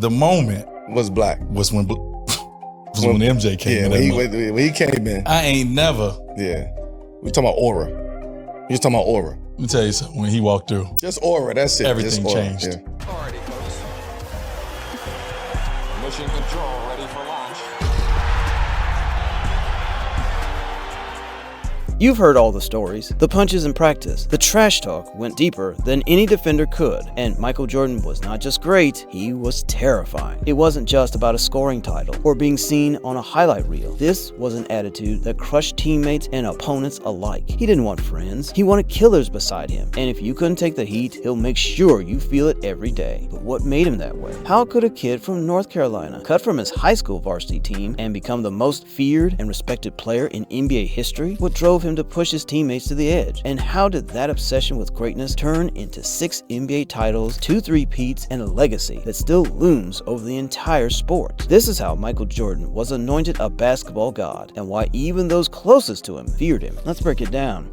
the moment was black. Was when MJ came in. When he came in. I ain't never. Yeah. We talking about aura. He's talking about aura. Let me tell you something. When he walked through. Just aura, that's it. Everything just aura. changed. Yeah. Alrighty, folks. Mission control, ready for launch. You've heard all the stories, the punches in practice. The trash talk went deeper than any defender could, and Michael Jordan was not just great, he was terrifying. It wasn't just about a scoring title or being seen on a highlight reel. This was an attitude that crushed teammates and opponents alike. He didn't want friends, he wanted killers beside him, and if you couldn't take the heat, he'll make sure you feel it every day. But what made him that way? How could a kid from North Carolina cut from his high school varsity team and become the most feared and respected player in NBA history? What drove him to push his teammates to the edge? And how did that obsession with greatness turn into 6 NBA titles, 2 three-peats, and a legacy that still looms over the entire sport? This is how Michael Jordan was anointed a basketball god, and why even those closest to him feared him. Let's break it down.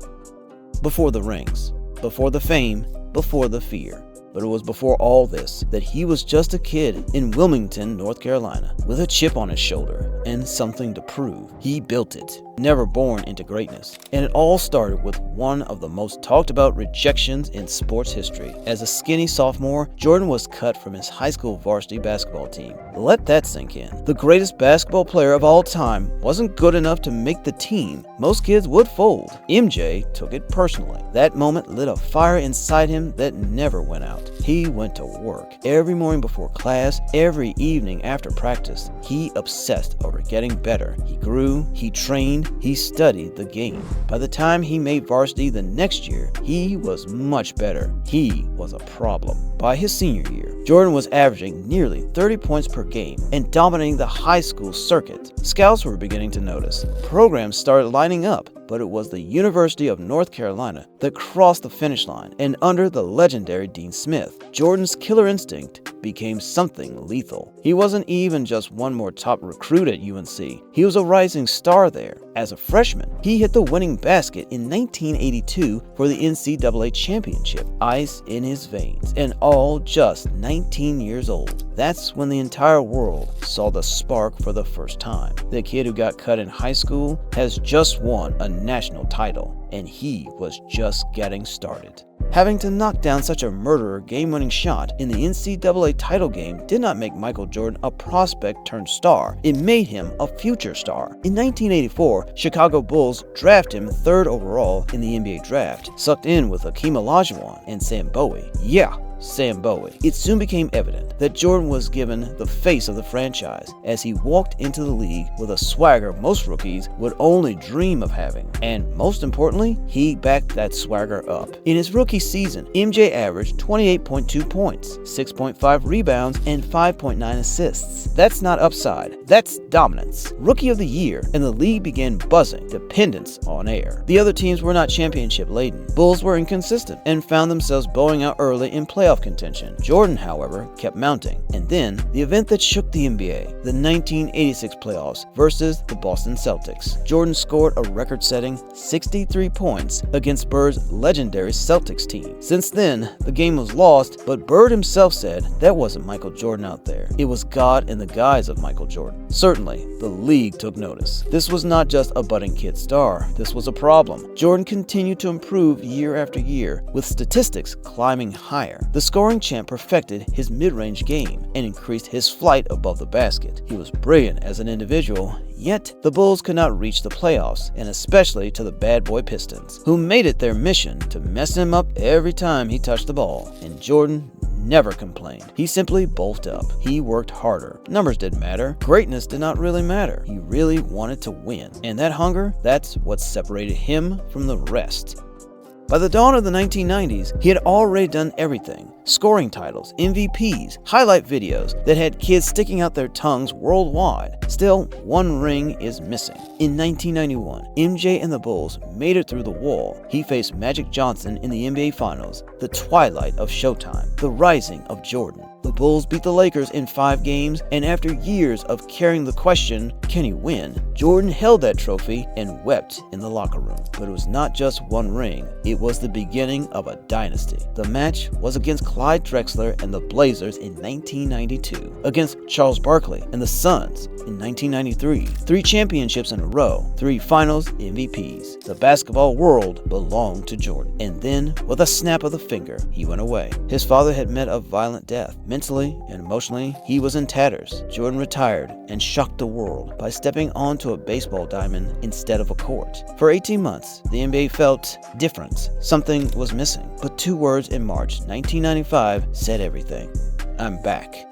Before the rings, before the fame, before the fear. But it was before all this that he was just a kid in Wilmington, North Carolina, with a chip on his shoulder and something to prove. He built it, never born into greatness. And it all started with one of the most talked about rejections in sports history. As a skinny sophomore, Jordan was cut from his high school varsity basketball team. Let that sink in. The greatest basketball player of all time wasn't good enough to make the team. Most kids would fold. MJ took it personally. That moment lit a fire inside him that never went out. He went to work every morning before class, every evening after practice. He obsessed over getting better. He grew, he trained, he studied the game. By the time he made varsity the next year, he was much better. He was a problem. By his senior year, Jordan was averaging nearly 30 points per game and dominating the high school circuit. Scouts were beginning to notice. Programs started lining up, but it was the University of North Carolina that crossed the finish line, and under the legendary Dean Smith, Jordan's killer instinct became something lethal. He wasn't even just one more top recruit at UNC. He was a rising star there. As a freshman, he hit the winning basket in 1982 for the NCAA championship, ice in his veins, and all just 19 years old. That's when the entire world saw the spark for the first time. The kid who got cut in high school has just won a national title, and he was just getting started. Having to knock down such a murderer game-winning shot in the NCAA title game did not make Michael Jordan a prospect turned star. It made him a future star. In 1984, Chicago Bulls drafted him 3rd overall in the NBA draft, sucked in with Hakeem Olajuwon and Sam Bowie. Yeah, Sam Bowie. It soon became evident that Jordan was given the face of the franchise as he walked into the league with a swagger most rookies would only dream of having. And most importantly, he backed that swagger up. In his rookie season, MJ averaged 28.2 points, 6.5 rebounds, and 5.9 assists. That's not upside, that's dominance. Rookie of the year, and the league began buzzing, dependence on air. The other teams were not championship laden. Bulls were inconsistent and found themselves bowing out early in playoff contention. Jordan, however, kept mounting. And then, the event that shook the NBA, the 1986 playoffs versus the Boston Celtics. Jordan scored a record-setting 63 points against Bird's legendary Celtics team. Since then, the game was lost, but Bird himself said that wasn't Michael Jordan out there. It was God in the guise of Michael Jordan. Certainly, the league took notice. This was not just a budding kid star. This was a problem. Jordan continued to improve year after year, with statistics climbing higher. The scoring champ perfected his mid-range game and increased his flight above the basket. He was brilliant as an individual, yet the Bulls could not reach the playoffs, and especially to the bad boy Pistons, who made it their mission to mess him up every time he touched the ball. And Jordan never complained. He simply bulked up. He worked harder. Numbers didn't matter. Greatness did not really matter. He really wanted to win. And that hunger, that's what separated him from the rest. By the dawn of the 1990s, he had already done everything. Scoring titles, MVPs, highlight videos that had kids sticking out their tongues worldwide. Still, one ring is missing. In 1991, MJ and the Bulls made it through the wall. He faced Magic Johnson in the NBA Finals, the twilight of Showtime, the rising of Jordan. The Bulls beat the Lakers in 5 games, and after years of carrying the question, can he win, Jordan held that trophy and wept in the locker room. But it was not just one ring, it was the beginning of a dynasty. The match was against Clyde Drexler and the Blazers in 1992, against Charles Barkley and the Suns in 1993, 3 championships in a row, 3 finals MVPs. The basketball world belonged to Jordan. And then, with a snap of the finger, he went away. His father had met a violent death. Mentally and emotionally, he was in tatters. Jordan retired and shocked the world by stepping onto a baseball diamond instead of a court. For 18 months, the NBA felt different. Something was missing. But 2 words in March 1995 said everything. I'm back.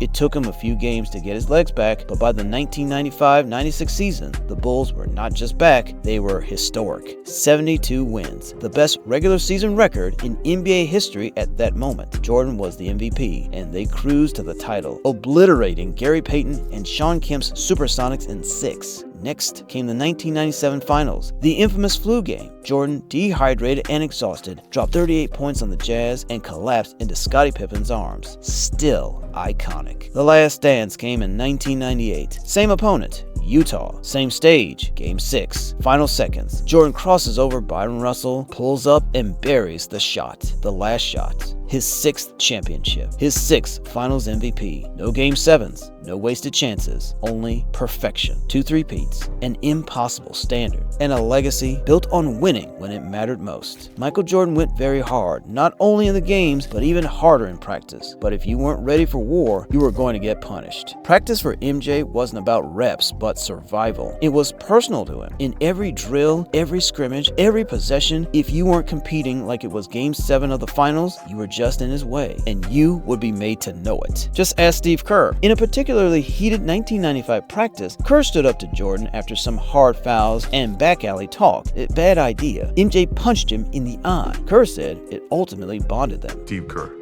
It took him a few games to get his legs back, but by the 1995-96 season, the Bulls were not just back, they were historic. 72 wins, the best regular season record in NBA history at that moment. Jordan was the MVP, and they cruised to the title, obliterating Gary Payton and Shawn Kemp's Supersonics in 6. Next came the 1997 finals, the infamous flu game. Jordan, dehydrated and exhausted, dropped 38 points on the Jazz and collapsed into Scottie Pippen's arms. Still iconic. The last dance came in 1998. Same opponent, Utah. Same stage, Game 6. Final seconds. Jordan crosses over Byron Russell, pulls up, and buries the shot. The last shot. His 6th championship. His 6th Finals MVP. No Game 7s. No wasted chances. Only perfection. 2 three-peats. An impossible standard. And a legacy built on winning when it mattered most. Michael Jordan went very hard, not only in the games, but even harder in practice. But if you weren't ready for war, you were going to get punished. Practice for MJ wasn't about reps, but survival. It was personal to him. In every drill, every scrimmage, every possession, if you weren't competing like it was Game 7 of the finals, you were just in his way, and you would be made to know it. Just ask Steve Kerr. In a particularly heated 1995 practice, Kerr stood up to Jordan after some hard fouls and back alley talk. Bad idea. MJ punched him in the eye. Kerr said it ultimately bonded them. Steve Kerr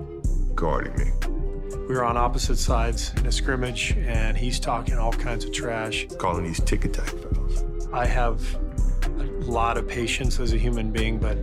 guarding me. We were on opposite sides in a scrimmage, and he's talking all kinds of trash. Calling these tick-attack fouls. I have a lot of patience as a human being, but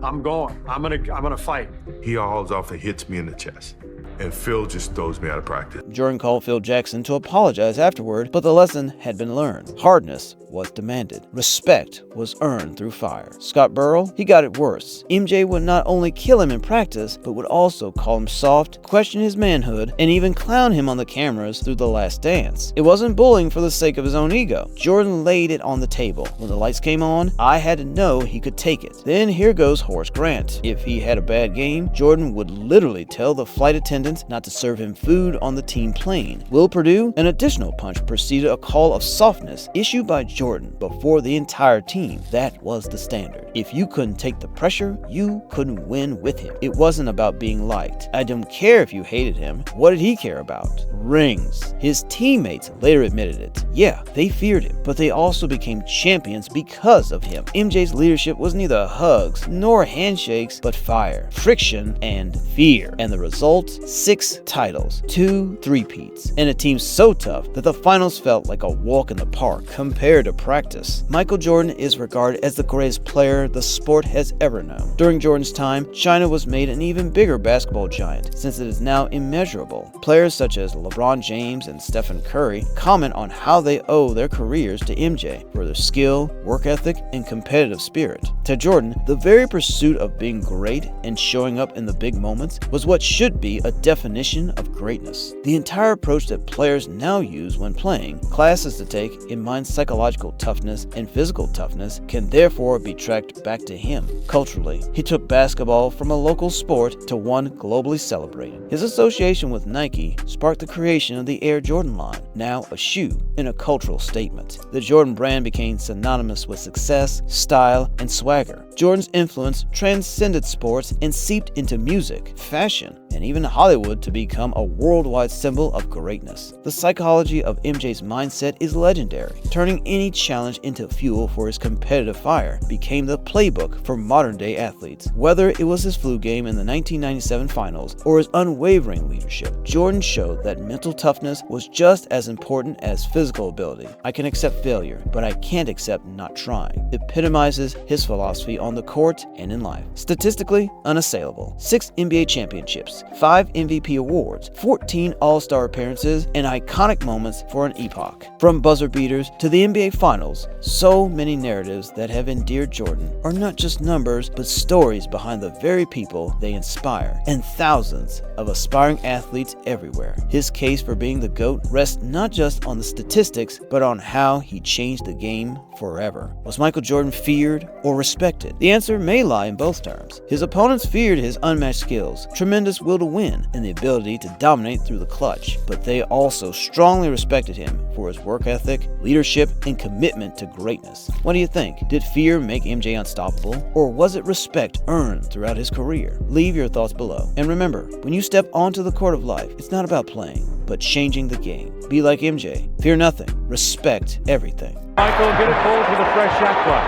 I'm gonna fight. He hauls off and hits me in the chest. And Phil just throws me out of practice. Jordan called Phil Jackson to apologize afterward, but the lesson had been learned. Hardness was demanded. Respect was earned through fire. Scott Burrell, he got it worse. MJ would not only kill him in practice, but would also call him soft, question his manhood, and even clown him on the cameras through The Last Dance. It wasn't bullying for the sake of his own ego. Jordan laid it on the table. When the lights came on, I had to know he could take it. Then here goes Horace Grant. If he had a bad game, Jordan would literally tell the flight attendant not to serve him food on the team plane. Will Perdue, an additional punch preceded a call of softness issued by Jordan before the entire team. That was the standard. If you couldn't take the pressure, you couldn't win with him. It wasn't about being liked. I don't care if you hated him. What did he care about? Rings. His teammates later admitted it. Yeah, they feared him, but they also became champions because of him. MJ's leadership was neither hugs nor handshakes, but fire, friction, and fear. And the result? 6 titles, 2 three-peats, and a team so tough that the finals felt like a walk in the park compared to practice. Michael Jordan is regarded as the greatest player the sport has ever known. During Jordan's time, China was made an even bigger basketball giant, since it is now immeasurable. Players such as LeBron James and Stephen Curry comment on how they owe their careers to MJ for their skill, work ethic, and competitive spirit. To Jordan, the very pursuit of being great and showing up in the big moments was what should be a definition of greatness. The entire approach that players now use when playing, classes to take in mind psychological toughness and physical toughness, can therefore be tracked back to him. Culturally, he took basketball from a local sport to one globally celebrated. His association with Nike sparked the creation of the Air Jordan line, now a shoe and a cultural statement. The Jordan brand became synonymous with success, style, and swagger. Jordan's influence transcended sports and seeped into music, fashion, and even Hollywood to become a worldwide symbol of greatness. The psychology of MJ's mindset is legendary, turning any each challenge into fuel for his competitive fire became the playbook for modern-day athletes. Whether it was his flu game in the 1997 finals or his unwavering leadership, Jordan showed that mental toughness was just as important as physical ability. "I can accept failure, but I can't accept not trying," epitomizes his philosophy on the court and in life. Statistically unassailable. 6 NBA championships, 5 MVP awards, 14 All-Star appearances, and iconic moments for an epoch. From buzzer beaters to the NBA Finals, so many narratives that have endeared Jordan are not just numbers, but stories behind the very people they inspire, and thousands of aspiring athletes everywhere. His case for being the GOAT rests not just on the statistics, but on how he changed the game forever. Was Michael Jordan feared or respected? The answer may lie in both terms. His opponents feared his unmatched skills, tremendous will to win, and the ability to dominate through the clutch, but they also strongly respected him for his work ethic, leadership, and commitment to greatness. What do you think? Did fear make MJ unstoppable, or was it respect earned throughout his career? Leave your thoughts below. And remember, when you step onto the court of life, it's not about playing, but changing the game. Be like MJ. Fear nothing. Respect everything. Michael, get it pulled to the fresh shot clock.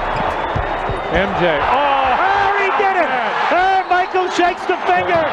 MJ. Oh, he did it! Michael shakes the finger.